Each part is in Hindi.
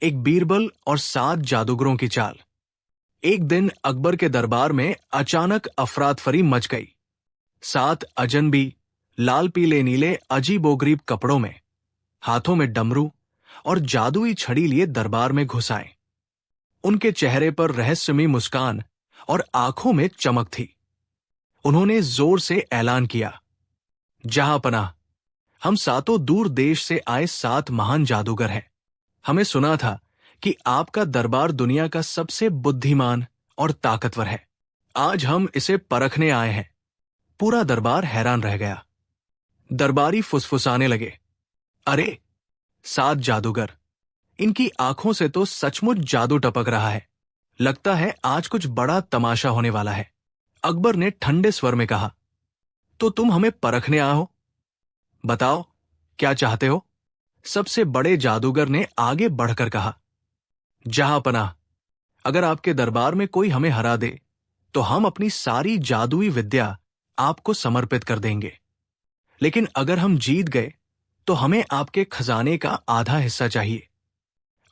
एक बीरबल और 7 जादूगरों की चाल। एक दिन अकबर के दरबार में अचानक अफरातफरी मच गई। 7 अजनबी लाल पीले नीले अजीबोगरीब कपड़ों में, हाथों में डमरू और जादुई छड़ी लिए दरबार में घुस आए। उनके चेहरे पर रहस्यमयी मुस्कान और आंखों में चमक थी। उन्होंने जोर से ऐलान किया, जहांपनाह, हम सातों दूर देश से आए 7 महान जादूगर हैं। हमें सुना था कि आपका दरबार दुनिया का सबसे बुद्धिमान और ताकतवर है। आज हम इसे परखने आए हैं। पूरा दरबार हैरान रह गया। दरबारी फुसफुसाने लगे, अरे 7 जादूगर, इनकी आंखों से तो सचमुच जादू टपक रहा है। लगता है आज कुछ बड़ा तमाशा होने वाला है। अकबर ने ठंडे स्वर में कहा, तो तुम हमें परखने आए हो? बताओ, क्या चाहते हो? सबसे बड़े जादूगर ने आगे बढ़कर कहा, जहांपनाह, अगर आपके दरबार में कोई हमें हरा दे तो हम अपनी सारी जादुई विद्या आपको समर्पित कर देंगे। लेकिन अगर हम जीत गए तो हमें आपके खजाने का आधा हिस्सा चाहिए।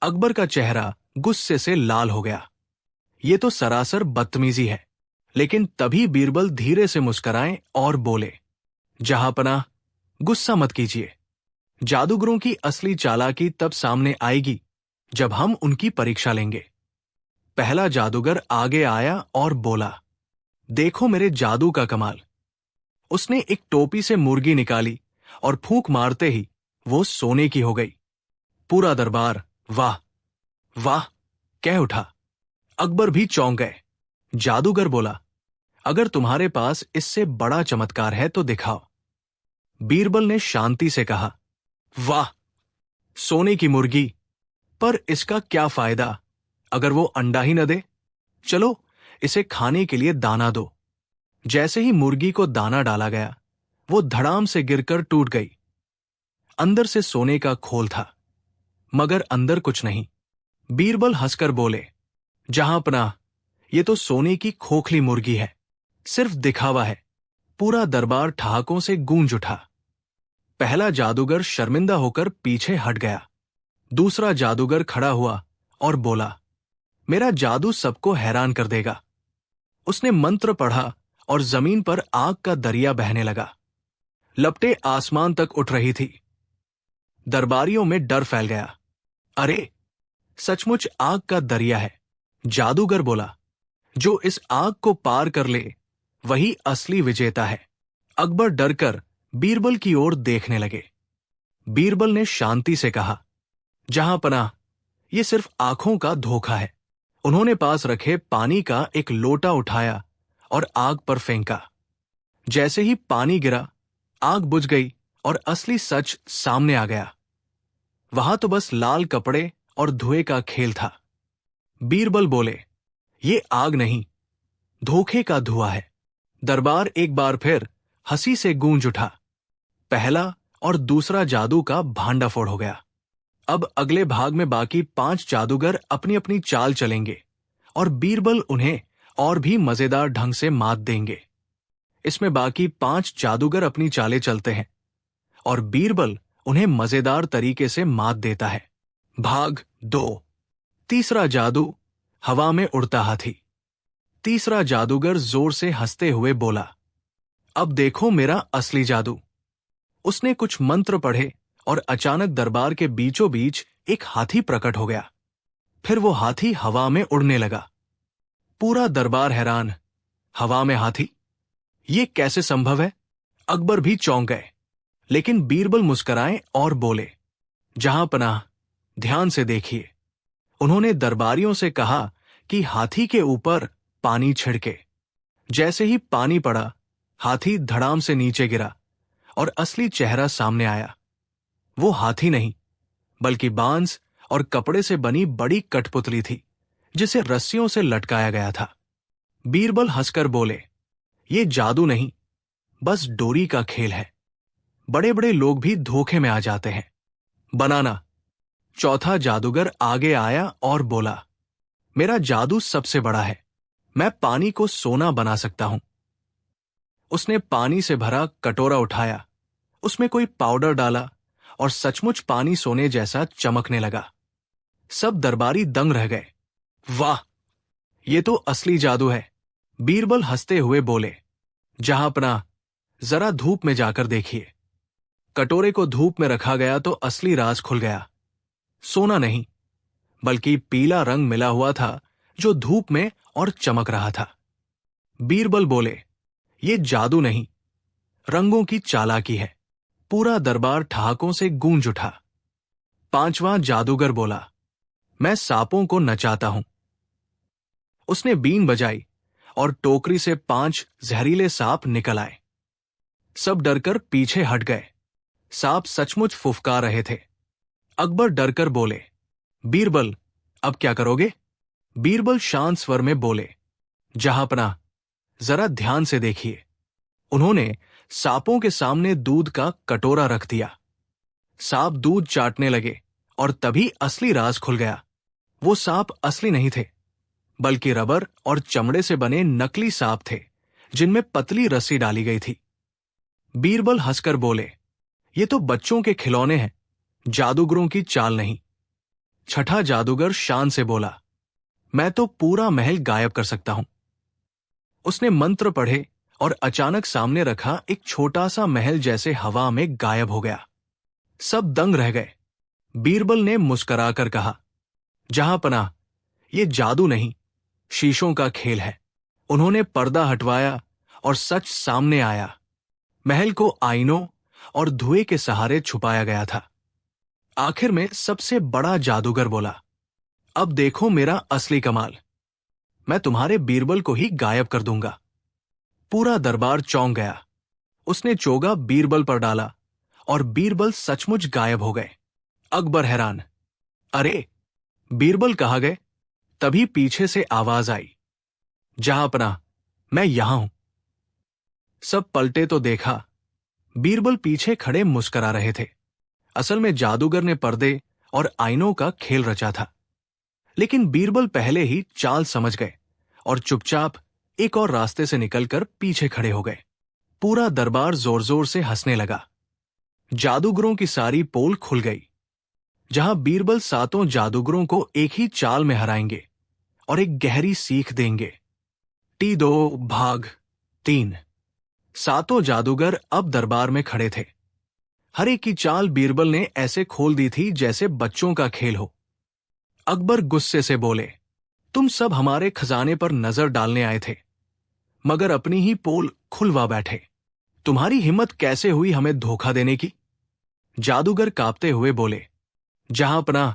अकबर का चेहरा गुस्से से लाल हो गया। यह तो सरासर बदतमीजी है। लेकिन तभी बीरबल धीरे से मुस्कुराए और बोले, जहांपनाह, गुस्सा मत कीजिए। जादूगरों की असली चालाकी तब सामने आएगी जब हम उनकी परीक्षा लेंगे। पहला जादूगर आगे आया और बोला, देखो मेरे जादू का कमाल। उसने एक टोपी से मुर्गी निकाली और फूंक मारते ही वो सोने की हो गई। पूरा दरबार वाह वाह कह उठा। अकबर भी चौंक गए। जादूगर बोला, अगर तुम्हारे पास इससे बड़ा चमत्कार है तो दिखाओ। बीरबल ने शांति से कहा, वाह, सोने की मुर्गी, पर इसका क्या फायदा अगर वो अंडा ही न दे? चलो इसे खाने के लिए दाना दो। जैसे ही मुर्गी को दाना डाला गया, वो धड़ाम से गिरकर टूट गई। अंदर से सोने का खोल था, मगर अंदर कुछ नहीं। बीरबल हंसकर बोले, जहांपनाह, ये तो सोने की खोखली मुर्गी है, सिर्फ दिखावा है। पूरा दरबार ठहाकों से गूंज उठा। पहला जादूगर शर्मिंदा होकर पीछे हट गया। दूसरा जादूगर खड़ा हुआ और बोला, मेरा जादू सबको हैरान कर देगा। उसने मंत्र पढ़ा और जमीन पर आग का दरिया बहने लगा। लपटें आसमान तक उठ रही थी। दरबारियों में डर फैल गया। अरे, सचमुच आग का दरिया है। जादूगर बोला, जो इस आग को पार कर ले वही असली विजेता है। अकबर डरकर बीरबल की ओर देखने लगे। बीरबल ने शांति से कहा, जहांपनाह, ये सिर्फ आंखों का धोखा है। उन्होंने पास रखे पानी का एक लोटा उठाया और आग पर फेंका। जैसे ही पानी गिरा, आग बुझ गई और असली सच सामने आ गया। वहां तो बस लाल कपड़े और धुएं का खेल था। बीरबल बोले, ये आग नहीं, धोखे का धुआं है। दरबार एक बार फिर हंसी से गूंज उठा। पहला और दूसरा जादू का भांडाफोड़ हो गया। अब अगले भाग में बाकी 5 जादूगर अपनी अपनी चाल चलेंगे और बीरबल उन्हें और भी मजेदार ढंग से मात देंगे। इसमें बाकी 5 जादूगर अपनी चालें चलते हैं और बीरबल उन्हें मजेदार तरीके से मात देता है। भाग 2। तीसरा जादू, हवा में उड़ता हाथी। तीसरा जादूगर जोर से हंसते हुए बोला, अब देखो मेरा असली जादू। उसने कुछ मंत्र पढ़े और अचानक दरबार के बीचों बीच एक हाथी प्रकट हो गया। फिर वो हाथी हवा में उड़ने लगा। पूरा दरबार हैरान, हवा में हाथी, ये कैसे संभव है? अकबर भी चौंक गए। लेकिन बीरबल मुस्कुराए और बोले, जहांपनाह, ध्यान से देखिए। उन्होंने दरबारियों से कहा कि हाथी के ऊपर पानी छिड़के। जैसे ही पानी पड़ा, हाथी धड़ाम से नीचे गिरा और असली चेहरा सामने आया। वो हाथी नहीं, बल्कि बांस और कपड़े से बनी बड़ी कठपुतली थी, जिसे रस्सियों से लटकाया गया था। बीरबल हंसकर बोले, ये जादू नहीं, बस डोरी का खेल है। बड़े बड़े लोग भी धोखे में आ जाते हैं। बनाना। चौथा जादूगर आगे आया और बोला, मेरा जादू सबसे बड़ा है। मैं पानी को सोना बना सकता हूं। उसने पानी से भरा कटोरा उठाया, उसमें कोई पाउडर डाला और सचमुच पानी सोने जैसा चमकने लगा। सब दरबारी दंग रह गए। वाह, ये तो असली जादू है, बीरबल हंसते हुए बोले। जहांपनाह, जरा धूप में जाकर देखिए। कटोरे को धूप में रखा गया तो असली राज खुल गया। सोना नहीं, बल्कि पीला रंग मिला हुआ था जो धूप में और चमक रहा था। बीरबल बोले, ये जादू नहीं, रंगों की चालाकी है। पूरा दरबार ठहाकों से गूंज उठा। पांचवां जादूगर बोला, मैं सांपों को नचाता हूं। उसने बीन बजाई और टोकरी से 5 जहरीले सांप निकल आए। सब डरकर पीछे हट गए। सांप सचमुच फुफकार रहे थे। अकबर डरकर बोले, बीरबल, अब क्या करोगे? बीरबल शांत स्वर में बोले, जहांपनाह, जरा ध्यान से देखिए। उन्होंने सांपों के सामने दूध का कटोरा रख दिया। सांप दूध चाटने लगे और तभी असली राज खुल गया। वो सांप असली नहीं थे, बल्कि रबर और चमड़े से बने नकली सांप थे जिनमें पतली रस्सी डाली गई थी। बीरबल हंसकर बोले, ये तो बच्चों के खिलौने हैं, जादूगरों की चाल नहीं। छठा जादूगर शान से बोला, मैं तो पूरा महल गायब कर सकता हूं। उसने मंत्र पढ़े और अचानक सामने रखा एक छोटा सा महल जैसे हवा में गायब हो गया। सब दंग रह गए। बीरबल ने मुस्कुराकर कहा, जहांपनाह, ये जादू नहीं, शीशों का खेल है। उन्होंने पर्दा हटवाया और सच सामने आया। महल को आईनों और धुएं के सहारे छुपाया गया था। आखिर में सबसे बड़ा जादूगर बोला, अब देखो मेरा असली कमाल। मैं तुम्हारे बीरबल को ही गायब कर दूंगा। पूरा दरबार चौंक गया। उसने चोगा बीरबल पर डाला और बीरबल सचमुच गायब हो गए। अकबर हैरान, अरे, बीरबल कहाँ गए? तभी पीछे से आवाज आई, जहांपनाह, मैं यहां हूं। सब पलटे तो देखा, बीरबल पीछे खड़े मुस्करा रहे थे। असल में जादूगर ने पर्दे और आईनों का खेल रचा था। लेकिन बीरबल पहले ही चाल समझ गए और चुपचाप एक और रास्ते से निकलकर पीछे खड़े हो गए। पूरा दरबार जोर जोर से हंसने लगा। जादूगरों की सारी पोल खुल गई। जहां बीरबल 7 जादूगरों को एक ही चाल में हराएंगे और एक गहरी सीख देंगे। T2 भाग 3। 7 जादूगर अब दरबार में खड़े थे। हर एक की चाल बीरबल ने ऐसे खोल दी थी जैसे बच्चों का खेल हो। अकबर गुस्से से बोले, तुम सब हमारे खजाने पर नजर डालने आए थे, मगर अपनी ही पोल खुलवा बैठे। तुम्हारी हिम्मत कैसे हुई हमें धोखा देने की? जादूगर कांपते हुए बोले, जहांपनाह,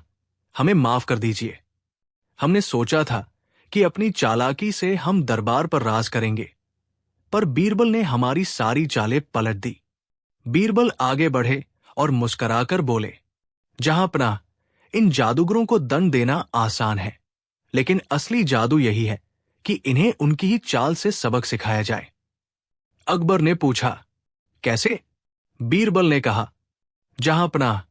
हमें माफ कर दीजिए। हमने सोचा था कि अपनी चालाकी से हम दरबार पर राज करेंगे, पर बीरबल ने हमारी सारी चालें पलट दी। बीरबल आगे बढ़े और मुस्कुराकर बोले, जहांपनाह, इन जादूगरों को दंड देना आसान है, लेकिन असली जादू यही है कि इन्हें उनकी ही चाल से सबक सिखाया जाए। अकबर ने पूछा, कैसे? बीरबल ने कहा, जहांपनाह,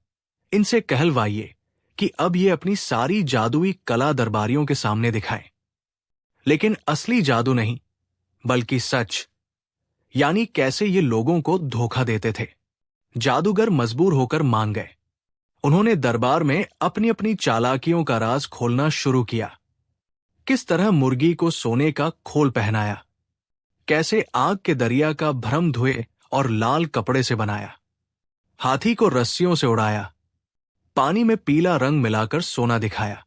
इनसे कहलवाइए कि अब ये अपनी सारी जादुई कला दरबारियों के सामने दिखाएं। लेकिन असली जादू नहीं, बल्कि सच, यानी कैसे ये लोगों को धोखा देते थे। जादूगर मजबूर होकर मान गए। उन्होंने दरबार में अपनी अपनी चालाकियों का राज खोलना शुरू किया। किस तरह मुर्गी को सोने का खोल पहनाया, कैसे आग के दरिया का भ्रम धुए और लाल कपड़े से बनाया, हाथी को रस्सियों से उड़ाया, पानी में पीला रंग मिलाकर सोना दिखाया,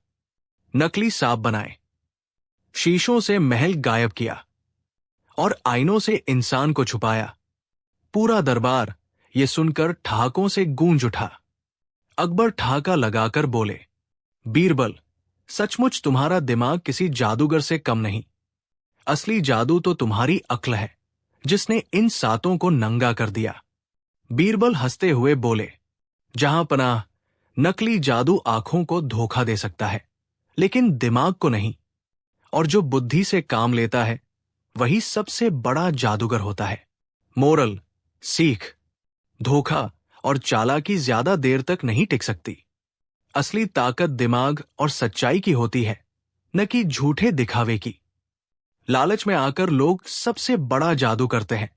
नकली सांप बनाए, शीशों से महल गायब किया और आईनों से इंसान को छुपाया। पूरा दरबार ये सुनकर ठहाकों से गूंज उठा। अकबर ठहाका लगाकर बोले, बीरबल, सचमुच तुम्हारा दिमाग किसी जादूगर से कम नहीं। असली जादू तो तुम्हारी अक्ल है, जिसने इन 7 को नंगा कर दिया। बीरबल हंसते हुए बोले, जहांपनाह, नकली जादू आंखों को धोखा दे सकता है, लेकिन दिमाग को नहीं। और जो बुद्धि से काम लेता है, वही सबसे बड़ा जादूगर होता है। मोरल, सीख, धोखा और चालाकी ज्यादा देर तक नहीं टिक सकती। असली ताकत दिमाग और सच्चाई की होती है, न कि झूठे दिखावे की। लालच में आकर लोग सबसे बड़ा जादू करते हैं,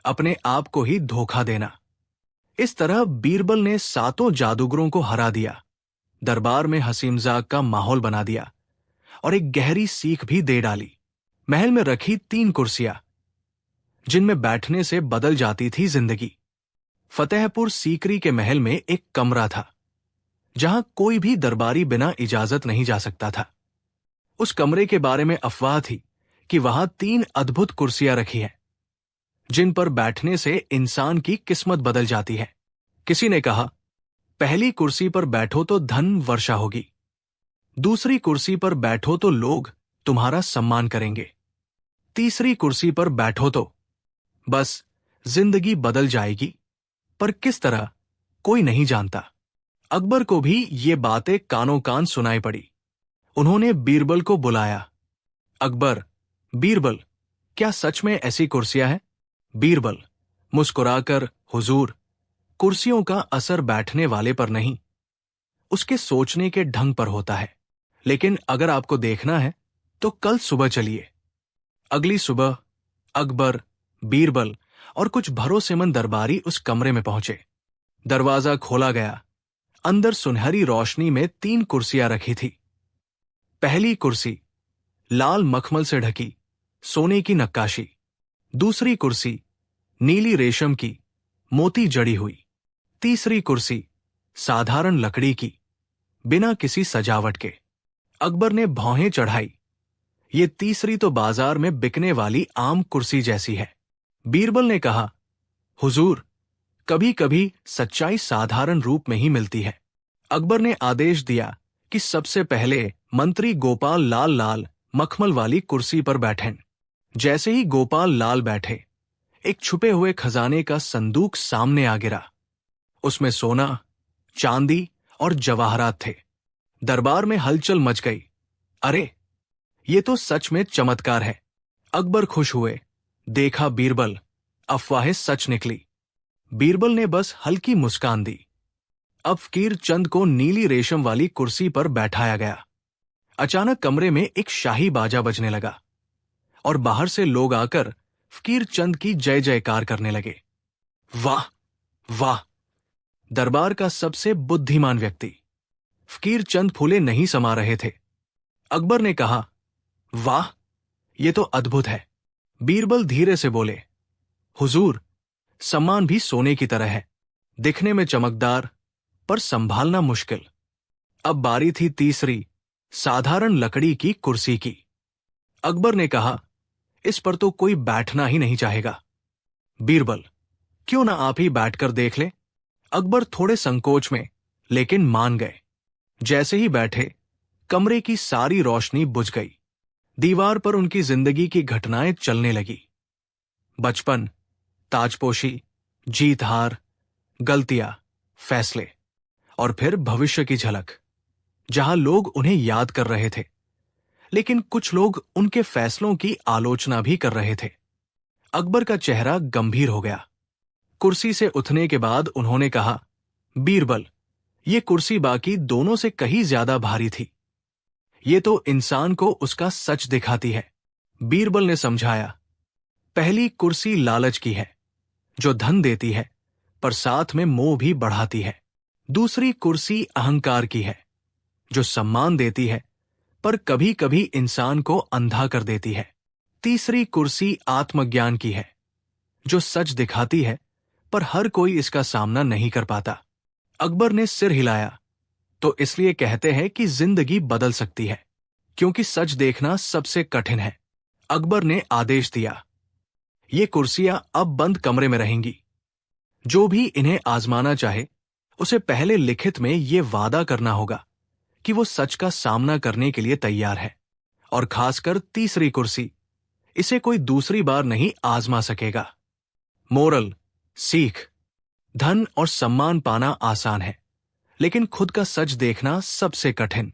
अपने आप को ही धोखा देना। इस तरह बीरबल ने 7 जादूगरों को हरा दिया। दरबार में हंसी मजाक का माहौल बना दिया और एक गहरी सीख भी दे डाली। महल में रखी 3 कुर्सियां जिनमें बैठने से बदल जाती थी जिंदगी। फतेहपुर सीकरी के महल में एक कमरा था जहां कोई भी दरबारी बिना इजाजत नहीं जा सकता था। उस कमरे के बारे में अफवाह थी कि वहां 3 अद्भुत कुर्सियां रखी हैं जिन पर बैठने से इंसान की किस्मत बदल जाती है। किसी ने कहा, पहली कुर्सी पर बैठो तो धन वर्षा होगी, दूसरी कुर्सी पर बैठो तो लोग तुम्हारा सम्मान करेंगे, तीसरी कुर्सी पर बैठो तो बस जिंदगी बदल जाएगी। पर किस तरह, कोई नहीं जानता। अकबर को भी ये बातें कानों कान सुनाई पड़ी। उन्होंने बीरबल को बुलाया। अकबर, बीरबल, क्या सच में ऐसी कुर्सियां हैं? बीरबल मुस्कुराकर, हुजूर, कुर्सियों का असर बैठने वाले पर नहीं, उसके सोचने के ढंग पर होता है। लेकिन अगर आपको देखना है तो कल सुबह चलिए। अगली सुबह अकबर, बीरबल और कुछ भरोसेमंद दरबारी उस कमरे में पहुंचे। दरवाजा खोला गया। अंदर सुनहरी रोशनी में 3 कुर्सियां रखी थी। पहली कुर्सी लाल मखमल से ढकी, सोने की नक्काशी। दूसरी कुर्सी नीली रेशम की, मोती जड़ी हुई। तीसरी कुर्सी साधारण लकड़ी की, बिना किसी सजावट के। अकबर ने भौहें चढ़ाई। ये तीसरी तो बाजार में बिकने वाली आम कुर्सी जैसी है। बीरबल ने कहा, हुजूर, कभी कभी सच्चाई साधारण रूप में ही मिलती है। अकबर ने आदेश दिया कि सबसे पहले मंत्री गोपाल लाल लाल मखमल वाली कुर्सी पर बैठें। जैसे ही गोपाल लाल बैठे, एक छुपे हुए खजाने का संदूक सामने आ गिरा। उसमें सोना, चांदी और जवाहरात थे। दरबार में हलचल मच गई। अरे, ये तो सच में चमत्कार है। अकबर खुश हुए। देखा बीरबल, अफवाहें सच निकली। बीरबल ने बस हल्की मुस्कान दी। अब फकीर चंद को नीली रेशम वाली कुर्सी पर बैठाया गया। अचानक कमरे में एक शाही बाजा बजने लगा और बाहर से लोग आकर फकीर चंद की जय जयकार करने लगे। वाह वाह! दरबार का सबसे बुद्धिमान व्यक्ति फकीर चंद फूले नहीं समा रहे थे। अकबर ने कहा, वाह, ये तो अद्भुत है। बीरबल धीरे से बोले, हुजूर, सम्मान भी सोने की तरह है, दिखने में चमकदार पर संभालना मुश्किल। अब बारी थी तीसरी, साधारण लकड़ी की कुर्सी की। अकबर ने कहा, इस पर तो कोई बैठना ही नहीं चाहेगा। बीरबल, क्यों ना आप ही बैठकर देख लें? अकबर थोड़े संकोच में, लेकिन मान गए। जैसे ही बैठे, कमरे की सारी रोशनी बुझ गई। दीवार पर उनकी जिंदगी की घटनाएं चलने लगी। बचपन, ताजपोशी, जीत हार, गलतियां, फैसले और फिर भविष्य की झलक, जहां लोग उन्हें याद कर रहे थे, लेकिन कुछ लोग उनके फैसलों की आलोचना भी कर रहे थे। अकबर का चेहरा गंभीर हो गया। कुर्सी से उठने के बाद उन्होंने कहा, बीरबल, ये कुर्सी बाकी दोनों से कहीं ज्यादा भारी थी। ये तो इंसान को उसका सच दिखाती है। बीरबल ने समझाया, पहली कुर्सी लालच की है, जो धन देती है पर साथ में मोह भी बढ़ाती है। दूसरी कुर्सी अहंकार की है, जो सम्मान देती है पर कभी कभी इंसान को अंधा कर देती है। तीसरी कुर्सी आत्मज्ञान की है, जो सच दिखाती है पर हर कोई इसका सामना नहीं कर पाता। अकबर ने सिर हिलाया। तो इसलिए कहते हैं कि जिंदगी बदल सकती है, क्योंकि सच देखना सबसे कठिन है। अकबर ने आदेश दिया, ये कुर्सियां अब बंद कमरे में रहेंगी। जो भी इन्हें आजमाना चाहे, उसे पहले लिखित में ये वादा करना होगा कि वो सच का सामना करने के लिए तैयार है। और खासकर तीसरी कुर्सी, इसे कोई दूसरी बार नहीं आजमा सकेगा। मोरल, सीख, धन और सम्मान पाना आसान है, लेकिन खुद का सच देखना सबसे कठिन।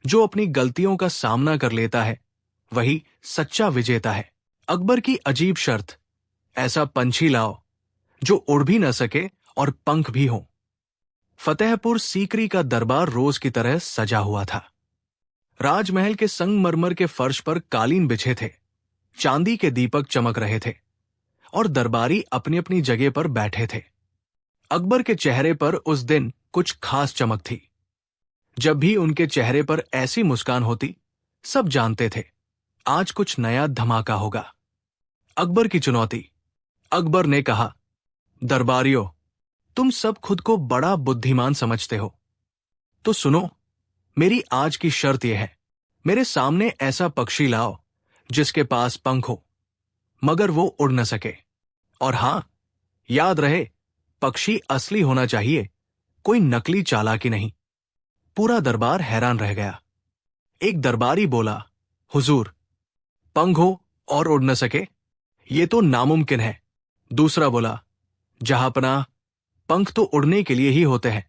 जो अपनी गलतियों का सामना कर लेता है, वही सच्चा विजेता है। अकबर की अजीब शर्त, ऐसा पंछी लाओ जो उड़ भी न सके और पंख भी हो। फतेहपुर सीकरी का दरबार रोज की तरह सजा हुआ था। राजमहल के संगमरमर के फर्श पर कालीन बिछे थे, चांदी के दीपक चमक रहे थे और दरबारी अपनी अपनी जगह पर बैठे थे। अकबर के चेहरे पर उस दिन कुछ खास चमक थी। जब भी उनके चेहरे पर ऐसी मुस्कान होती, सब जानते थे आज कुछ नया धमाका होगा। अकबर की चुनौती। अकबर ने कहा, दरबारियों, तुम सब खुद को बड़ा बुद्धिमान समझते हो, तो सुनो, मेरी आज की शर्त यह है, मेरे सामने ऐसा पक्षी लाओ जिसके पास पंख हो मगर वो उड़ न सके। और हां, याद रहे, पक्षी असली होना चाहिए, कोई नकली चालाकी नहीं। पूरा दरबार हैरान रह गया। एक दरबारी बोला, हुजूर, पंख हो और उड़ न सके, ये तो नामुमकिन है। दूसरा बोला, जहांपनाह, पंख तो उड़ने के लिए ही होते हैं।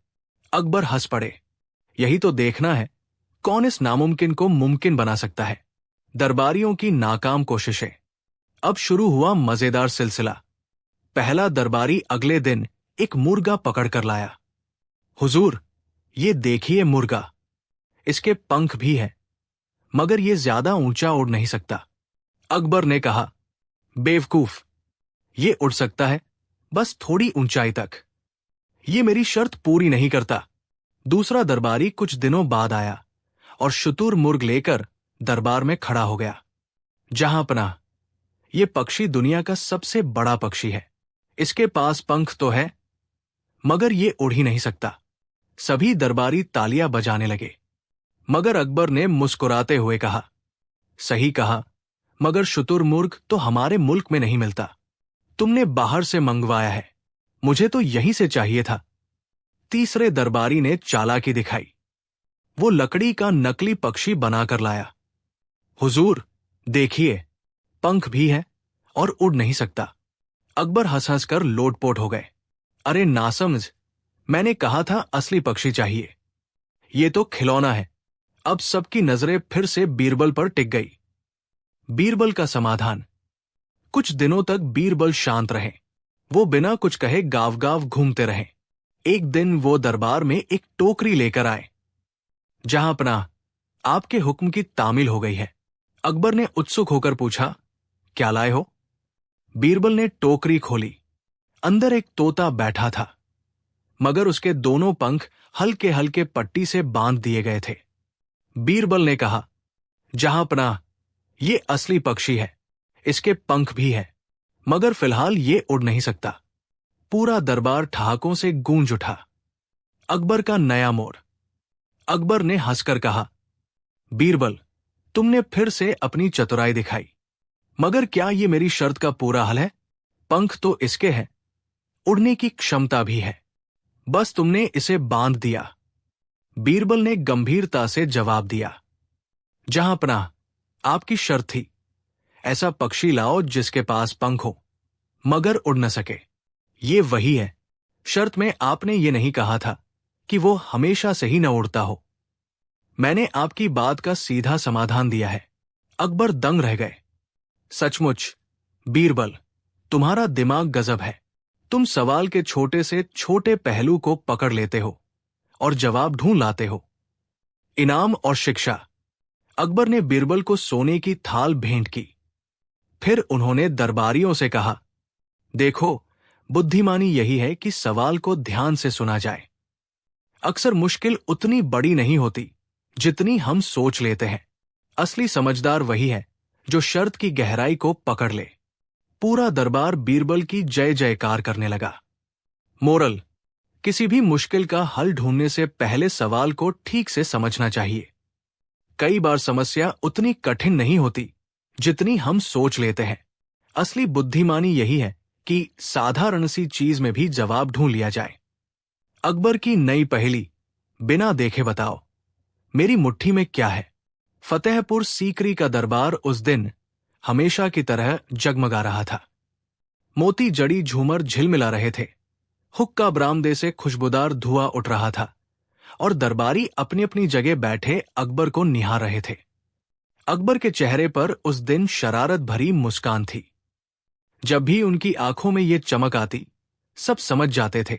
अकबर हंस पड़े। यही तो देखना है, कौन इस नामुमकिन को मुमकिन बना सकता है। दरबारियों की नाकाम कोशिशें। अब शुरू हुआ मजेदार सिलसिला। पहला दरबारी अगले दिन एक मुर्गा पकड़कर लाया। हुजूर, ये देखिए मुर्गा, इसके पंख भी हैं, मगर ये ज्यादा ऊंचा उड़ नहीं सकता। अकबर ने कहा, बेवकूफ, ये उड़ सकता है, बस थोड़ी ऊंचाई तक। ये मेरी शर्त पूरी नहीं करता। दूसरा दरबारी कुछ दिनों बाद आया और शुतुरमुर्ग लेकर दरबार में खड़ा हो गया। जहांपनाह, ये पक्षी दुनिया का सबसे बड़ा पक्षी है। इसके पास पंख तो है, मगर ये उड़ ही नहीं सकता। सभी दरबारी तालियां बजाने लगे। मगर अकबर ने मुस्कुराते हुए कहा, सही कहा, मगर शुतुरमुर्ग तो हमारे मुल्क में नहीं मिलता। तुमने बाहर से मंगवाया है, मुझे तो यहीं से चाहिए था। तीसरे दरबारी ने चालाकी दिखाई। वो लकड़ी का नकली पक्षी बनाकर लाया। हुजूर, देखिए, पंख भी है और उड़ नहीं सकता। अकबर हंस हंस कर लोटपोट हो गए। अरे नासमझ, मैंने कहा था असली पक्षी चाहिए, ये तो खिलौना है। अब सबकी नजरें फिर से बीरबल पर टिक गई। बीरबल का समाधान। कुछ दिनों तक बीरबल शांत रहे। वो बिना कुछ कहे गांव गांव घूमते रहे। एक दिन वो दरबार में एक टोकरी लेकर आए। जहांपनाह, आपके हुक्म की तामील हो गई है। अकबर ने उत्सुक होकर पूछा, क्या लाए हो? बीरबल ने टोकरी खोली। अंदर एक तोता बैठा था, मगर उसके दोनों पंख हल्के हल्के पट्टी से बांध दिए गए थे। बीरबल ने कहा, जहांपनाह, ये असली पक्षी है, इसके पंख भी है, मगर फिलहाल ये उड़ नहीं सकता। पूरा दरबार ठहाकों से गूंज उठा। अकबर का नया मोड़। अकबर ने हंसकर कहा, बीरबल, तुमने फिर से अपनी चतुराई दिखाई, मगर क्या ये मेरी शर्त का पूरा हल है? पंख तो इसके हैं, उड़ने की क्षमता भी है, बस तुमने इसे बांध दिया। बीरबल ने गंभीरता से जवाब दिया, जहांपनाह, आपकी शर्त थी, ऐसा पक्षी लाओ जिसके पास पंख हो मगर उड़ न सके। ये वही है। शर्त में आपने ये नहीं कहा था कि वो हमेशा से ही न उड़ता हो। मैंने आपकी बात का सीधा समाधान दिया है। अकबर दंग रह गए। सचमुच बीरबल, तुम्हारा दिमाग गजब है। तुम सवाल के छोटे से छोटे पहलू को पकड़ लेते हो और जवाब ढूंढ लाते हो। इनाम और शिक्षा। अकबर ने बीरबल को सोने की थाल भेंट की। फिर उन्होंने दरबारियों से कहा, देखो, बुद्धिमानी यही है कि सवाल को ध्यान से सुना जाए। अक्सर मुश्किल उतनी बड़ी नहीं होती जितनी हम सोच लेते हैं। असली समझदार वही है जो शर्त की गहराई को पकड़ ले। पूरा दरबार बीरबल की जय जयकार करने लगा। मोरल: किसी भी मुश्किल का हल ढूंढने से पहले सवाल को ठीक से समझना चाहिए। कई बार समस्या उतनी कठिन नहीं होती जितनी हम सोच लेते हैं। असली बुद्धिमानी यही है कि साधारण सी चीज में भी जवाब ढूंढ लिया जाए। अकबर की नई पहेली, बिना देखे बताओ, मेरी मुट्ठी में क्या है? फतेहपुर सीकरी का दरबार उस दिन हमेशा की तरह जगमगा रहा था। मोती जड़ी झूमर झिलमिला रहे थे, हुक्का बरामदे से खुशबूदार धुआं उठ रहा था और दरबारी अपनी अपनी जगह बैठे अकबर को निहार रहे थे। अकबर के चेहरे पर उस दिन शरारत भरी मुस्कान थी। जब भी उनकी आंखों में ये चमक आती, सब समझ जाते थे,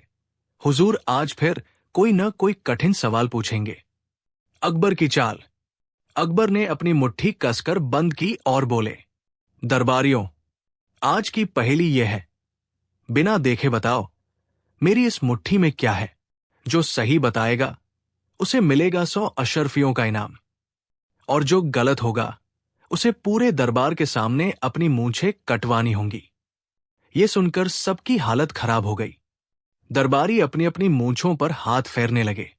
हुजूर आज फिर कोई न कोई कठिन सवाल पूछेंगे। अकबर की चाल। अकबर ने अपनी मुट्ठी कसकर बंद की और बोले, दरबारियों, आज की पहेली यह है, बिना देखे बताओ, मेरी इस मुट्ठी में क्या है? जो सही बताएगा उसे मिलेगा 100 अशरफियों का इनाम, और जो गलत होगा उसे पूरे दरबार के सामने अपनी मूंछें कटवानी होंगी। ये सुनकर सबकी हालत खराब हो गई। दरबारी अपनी अपनी मूंछों पर हाथ फेरने लगे।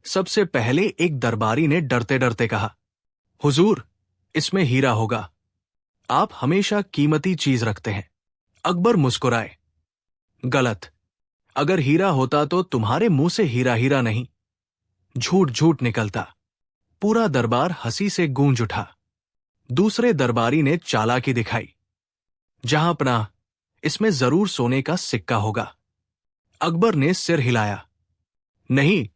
सबसे पहले एक दरबारी ने डरते डरते कहा, हुजूर, इसमें हीरा होगा। आप हमेशा कीमती चीज रखते हैं। अकबर मुस्कुराए, गलत। अगर हीरा होता तो तुम्हारे मुंह से हीरा हीरा नहीं, झूठ झूठ निकलता। पूरा दरबार हंसी से गूंज उठा। दूसरे दरबारी ने चालाकी दिखाई, जहां पनाह, इसमें जरूर सोने का सिक्का होगा। अकबर ने सिर हिलाया, नहीं,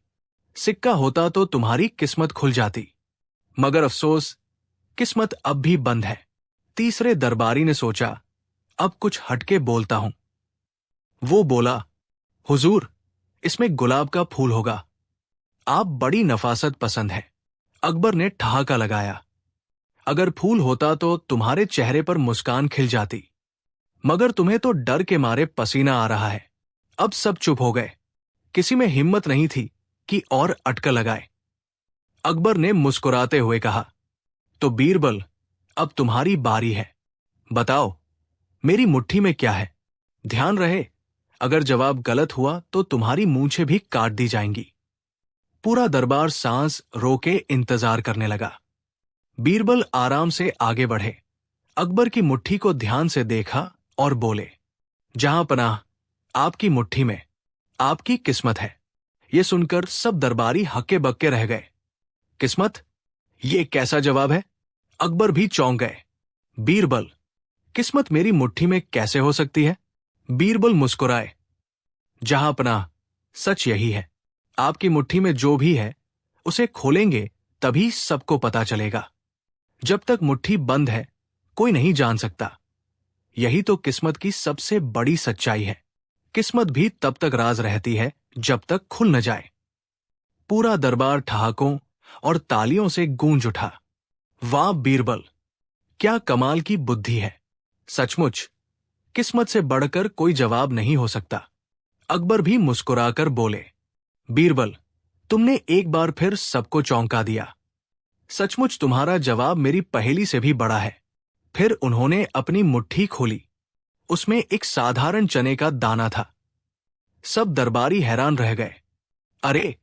सिक्का होता तो तुम्हारी किस्मत खुल जाती, मगर अफसोस, किस्मत अब भी बंद है। तीसरे दरबारी ने सोचा, अब कुछ हटके बोलता हूं। वो बोला, हुजूर, इसमें गुलाब का फूल होगा। आप बड़ी नफासत पसंद है। अकबर ने ठहाका लगाया, अगर फूल होता तो तुम्हारे चेहरे पर मुस्कान खिल जाती, मगर तुम्हें तो डर के मारे पसीना आ रहा है। अब सब चुप हो गए। किसी में हिम्मत नहीं थी कि और अटकल लगाए। अकबर ने मुस्कुराते हुए कहा, तो बीरबल, अब तुम्हारी बारी है। बताओ, मेरी मुट्ठी में क्या है? ध्यान रहे, अगर जवाब गलत हुआ तो तुम्हारी मूंछें भी काट दी जाएंगी। पूरा दरबार सांस रोके इंतजार करने लगा। बीरबल आराम से आगे बढ़े, अकबर की मुट्ठी को ध्यान से देखा और बोले, जहां पनाह, आपकी मुट्ठी में आपकी किस्मत है। यह सुनकर सब दरबारी हक्के बक्के रह गए। किस्मत? ये कैसा जवाब है? अकबर भी चौंक गए। बीरबल, किस्मत मेरी मुट्ठी में कैसे हो सकती है? बीरबल मुस्कुराए, जहां पनाह, सच यही है। आपकी मुट्ठी में जो भी है उसे खोलेंगे तभी सबको पता चलेगा। जब तक मुट्ठी बंद है कोई नहीं जान सकता। यही तो किस्मत की सबसे बड़ी सच्चाई है। किस्मत भी तब तक राज रहती है जब तक खुल न जाए। पूरा दरबार ठहाकों और तालियों से गूंज उठा। वाह बीरबल, क्या कमाल की बुद्धि है। सचमुच किस्मत से बढ़कर कोई जवाब नहीं हो सकता। अकबर भी मुस्कुराकर बोले, बीरबल, तुमने एक बार फिर सबको चौंका दिया। सचमुच तुम्हारा जवाब मेरी पहेली से भी बड़ा है। फिर उन्होंने अपनी मुट्ठी खोली। उसमें एक साधारण चने का दाना था। सब दरबारी हैरान रह गए। अरे,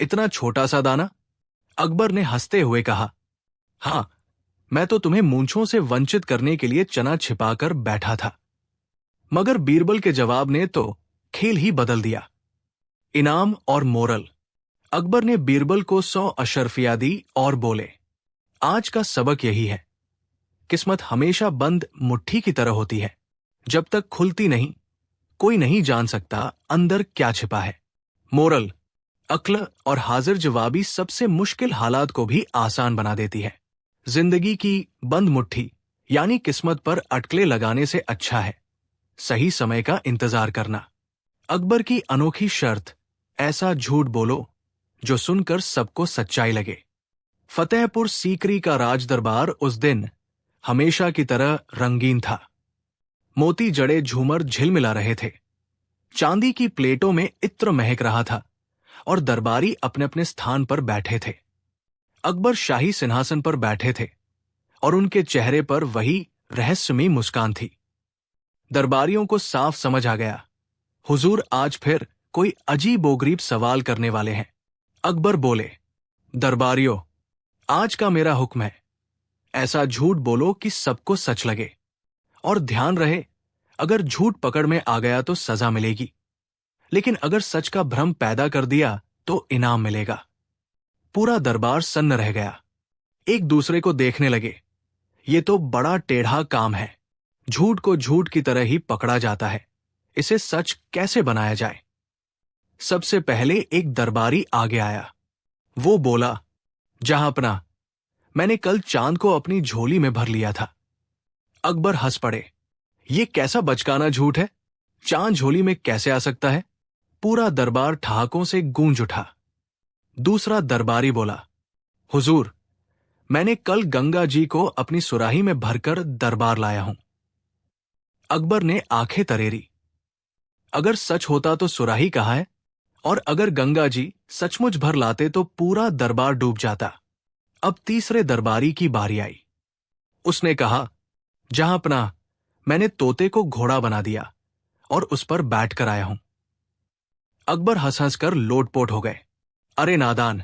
इतना छोटा सा दाना? अकबर ने हंसते हुए कहा, हां, मैं तो तुम्हें मूंछों से वंचित करने के लिए चना छिपाकर बैठा था। मगर बीरबल के जवाब ने तो खेल ही बदल दिया। इनाम और मोरल। अकबर ने बीरबल को 100 अशरफियां दी और बोले, आज का सबक यही है, किस्मत हमेशा बंद मुट्ठी की तरह होती है। जब तक खुलती नहीं, कोई नहीं जान सकता अंदर क्या छिपा है। मोरल, अक्ल और हाजिर जवाबी सबसे मुश्किल हालात को भी आसान बना देती है। जिंदगी की बंद मुट्ठी यानी किस्मत पर अटकलें लगाने से अच्छा है सही समय का इंतजार करना। अकबर की अनोखी शर्त, ऐसा झूठ बोलो जो सुनकर सबको सच्चाई लगे। फतेहपुर सीकरी का राज दरबार उस दिन हमेशा की तरह रंगीन था। मोती जड़े झूमर झिलमिला रहे थे। चांदी की प्लेटों में इत्र महक रहा था और दरबारी अपने अपने स्थान पर बैठे थे। अकबर शाही सिंहासन पर बैठे थे और उनके चेहरे पर वही रहस्यमयी मुस्कान थी। दरबारियों को साफ समझ आ गया, हुजूर आज फिर कोई अजीबोगरीब सवाल करने वाले हैं। अकबर बोले, दरबारियों, आज का मेरा हुक्म है, ऐसा झूठ बोलो कि सबको सच लगे। और ध्यान रहे, अगर झूठ पकड़ में आ गया तो सजा मिलेगी, लेकिन अगर सच का भ्रम पैदा कर दिया तो इनाम मिलेगा। पूरा दरबार सन्न रह गया। एक दूसरे को देखने लगे। ये तो बड़ा टेढ़ा काम है। झूठ को झूठ की तरह ही पकड़ा जाता है, इसे सच कैसे बनाया जाए? सबसे पहले एक दरबारी आगे आया। वो बोला, जहांपना, मैंने कल चांद को अपनी झोली में भर लिया था। अकबर हंस पड़े, ये कैसा बचकाना झूठ है? चांद झोली में कैसे आ सकता है? पूरा दरबार ठहाकों से गूंज उठा। दूसरा दरबारी बोला, हुजूर, मैंने कल गंगा जी को अपनी सुराही में भरकर दरबार लाया हूं। अकबर ने आंखें तरेरी। अगर सच होता तो सुराही कहाँ है और अगर गंगा जी सचमुच भर लाते तो पूरा दरबार डूब जाता। अब तीसरे दरबारी की बारी आई। उसने कहा, जहांपनाह, मैंने तोते को घोड़ा बना दिया और उस पर बैठ कर आया हूं। अकबर हंस हंस कर लोटपोट हो गए। अरे नादान,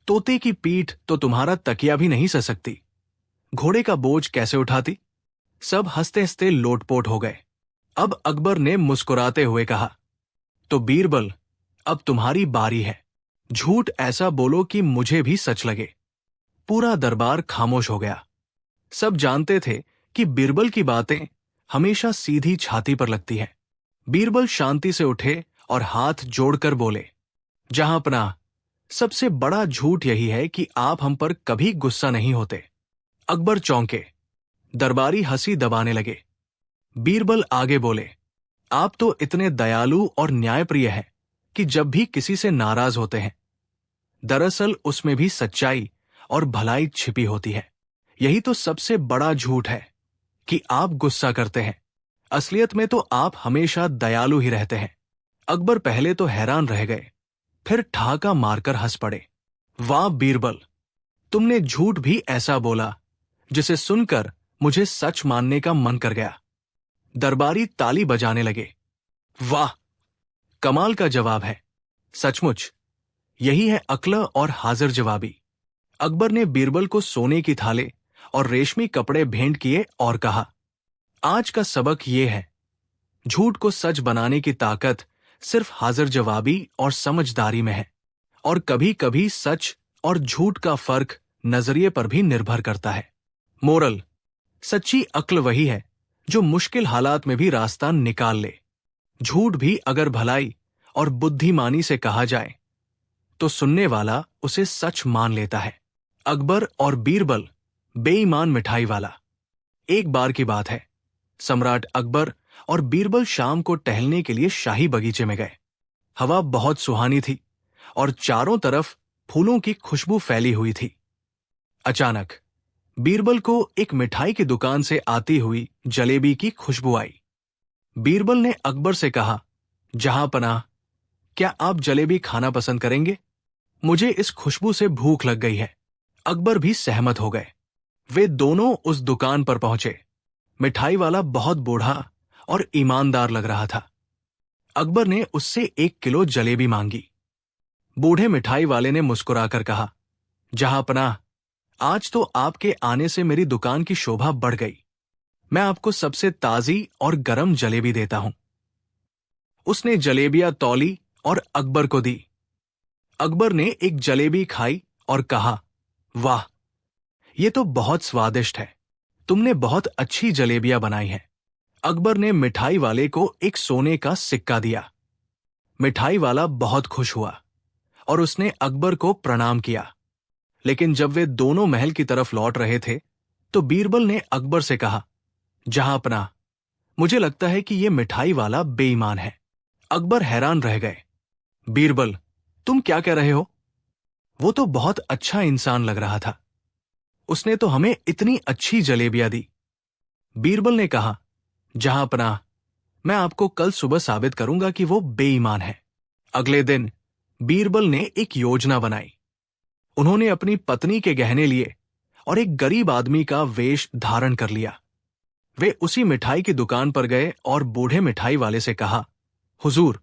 तोते की पीठ तो तुम्हारा तकिया भी नहीं सह सकती, घोड़े का बोझ कैसे उठाती? सब हंसते हंसते लोटपोट हो गए। अब अकबर ने मुस्कुराते हुए कहा, तो बीरबल, अब तुम्हारी बारी है। झूठ ऐसा बोलो कि मुझे भी सच लगे। पूरा दरबार खामोश हो गया। सब जानते थे कि बीरबल की बातें हमेशा सीधी छाती पर लगती हैं। बीरबल शांति से उठे और हाथ जोड़कर बोले, जहांपनाह, सबसे बड़ा झूठ यही है कि आप हम पर कभी गुस्सा नहीं होते। अकबर चौंके। दरबारी हंसी दबाने लगे। बीरबल आगे बोले, आप तो इतने दयालु और न्यायप्रिय हैं कि जब भी किसी से नाराज होते हैं, दरअसल उसमें भी सच्चाई और भलाई छिपी होती है। यही तो सबसे बड़ा झूठ है कि आप गुस्सा करते हैं। असलियत में तो आप हमेशा दयालु ही रहते हैं। अकबर पहले तो हैरान रह गए, फिर ठहाका मारकर हंस पड़े। वाह बीरबल, तुमने झूठ भी ऐसा बोला जिसे सुनकर मुझे सच मानने का मन कर गया। दरबारी ताली बजाने लगे। वाह, कमाल का जवाब है। सचमुच यही है अक्ल और हाजिर जवाबी। अकबर ने बीरबल को सोने की थाले और रेशमी कपड़े भेंट किए और कहा, आज का सबक ये है, झूठ को सच बनाने की ताकत सिर्फ हाजिर जवाबी और समझदारी में है। और कभी कभी सच और झूठ का फर्क नजरिए पर भी निर्भर करता है। मोरल, सच्ची अक्ल वही है जो मुश्किल हालात में भी रास्ता निकाल ले। झूठ भी अगर भलाई और बुद्धिमानी से कहा जाए तो सुनने वाला उसे सच मान लेता है। अकबर और बीरबल, बेईमान मिठाई वाला। एक बार की बात है, सम्राट अकबर और बीरबल शाम को टहलने के लिए शाही बगीचे में गए। हवा बहुत सुहानी थी और चारों तरफ फूलों की खुशबू फैली हुई थी। अचानक बीरबल को एक मिठाई की दुकान से आती हुई जलेबी की खुशबू आई। बीरबल ने अकबर से कहा, जहांपनाह, क्या आप जलेबी खाना पसंद करेंगे? मुझे इस खुशबू से भूख लग गई है। अकबर भी सहमत हो गए। वे दोनों उस दुकान पर पहुंचे। मिठाई वाला बहुत बूढ़ा और ईमानदार लग रहा था। अकबर ने उससे 1 किलो जलेबी मांगी। बूढ़े मिठाई वाले ने मुस्कुराकर कहा, जहांपनाह, आज तो आपके आने से मेरी दुकान की शोभा बढ़ गई। मैं आपको सबसे ताजी और गरम जलेबी देता हूं। उसने जलेबियां तौली और अकबर को दी। अकबर ने एक जलेबी खाई और कहा, वाह, ये तो बहुत स्वादिष्ट है। तुमने बहुत अच्छी जलेबियां बनाई हैं। अकबर ने मिठाई वाले को एक सोने का सिक्का दिया। मिठाई वाला बहुत खुश हुआ और उसने अकबर को प्रणाम किया। लेकिन जब वे दोनों महल की तरफ लौट रहे थे तो बीरबल ने अकबर से कहा, जहांपनाह, मुझे लगता है कि यह मिठाई वाला बेईमान है। अकबर हैरान रह गए। बीरबल, तुम क्या कह रहे हो? वो तो बहुत अच्छा इंसान लग रहा था। उसने तो हमें इतनी अच्छी जलेबियां दी। बीरबल ने कहा, जहांपनाह, मैं आपको कल सुबह साबित करूंगा कि वो बेईमान है। अगले दिन बीरबल ने एक योजना बनाई। उन्होंने अपनी पत्नी के गहने लिए और एक गरीब आदमी का वेश धारण कर लिया। वे उसी मिठाई की दुकान पर गए और बूढ़े मिठाई वाले से कहा, हुजूर,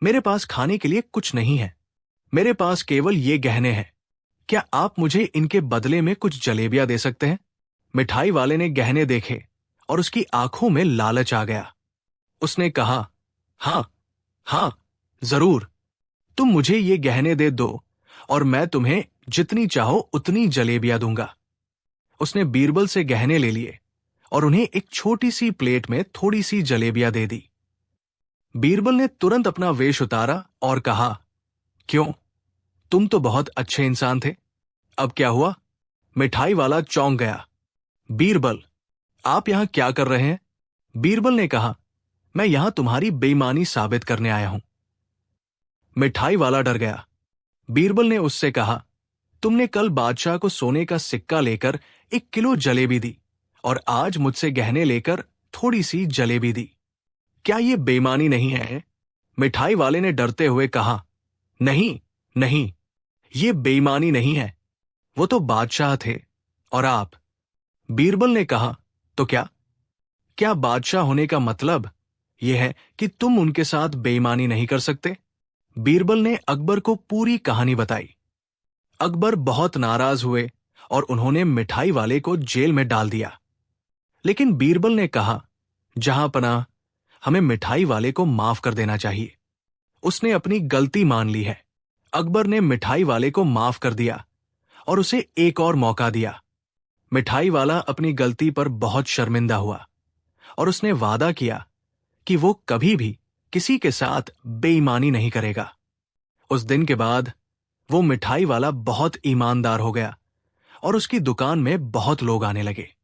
मेरे पास खाने के लिए कुछ नहीं है। मेरे पास केवल ये गहने हैं। क्या आप मुझे इनके बदले में कुछ जलेबियां दे सकते हैं? मिठाई वाले ने गहने देखे और उसकी आंखों में लालच आ गया। उसने कहा, हां हां, जरूर, तुम मुझे ये गहने दे दो और मैं तुम्हें जितनी चाहो उतनी जलेबियां दूंगा। उसने बीरबल से गहने ले लिए और उन्हें एक छोटी सी प्लेट में थोड़ी सी जलेबियां दे दी। बीरबल ने तुरंत अपना वेश उतारा और कहा, क्यों, तुम तो बहुत अच्छे इंसान थे। अब क्या हुआ? मिठाई वाला चौंक गया। बीरबल, आप यहां क्या कर रहे हैं? बीरबल ने कहा, मैं यहां तुम्हारी बेईमानी साबित करने आया हूं। मिठाई वाला डर गया। बीरबल ने उससे कहा, तुमने कल बादशाह को सोने का सिक्का लेकर 1 किलो जलेबी दी और आज मुझसे गहने लेकर थोड़ी सी जलेबी दी। क्या ये बेईमानी नहीं है? मिठाई वाले ने डरते हुए कहा, नहीं नहीं, ये बेईमानी नहीं है, वो तो बादशाह थे और आप। बीरबल ने कहा, तो क्या क्या बादशाह होने का मतलब यह है कि तुम उनके साथ बेईमानी नहीं कर सकते? बीरबल ने अकबर को पूरी कहानी बताई। अकबर बहुत नाराज हुए और उन्होंने मिठाई वाले को जेल में डाल दिया। लेकिन बीरबल ने कहा, जहां पनाह, हमें मिठाई वाले को माफ कर देना चाहिए। उसने अपनी गलती मान ली है। अकबर ने मिठाई वाले को माफ कर दिया और उसे एक और मौका दिया। मिठाई वाला अपनी गलती पर बहुत शर्मिंदा हुआ और उसने वादा किया कि वो कभी भी किसी के साथ बेईमानी नहीं करेगा। उस दिन के बाद वो मिठाई वाला बहुत ईमानदार हो गया और उसकी दुकान में बहुत लोग आने लगे।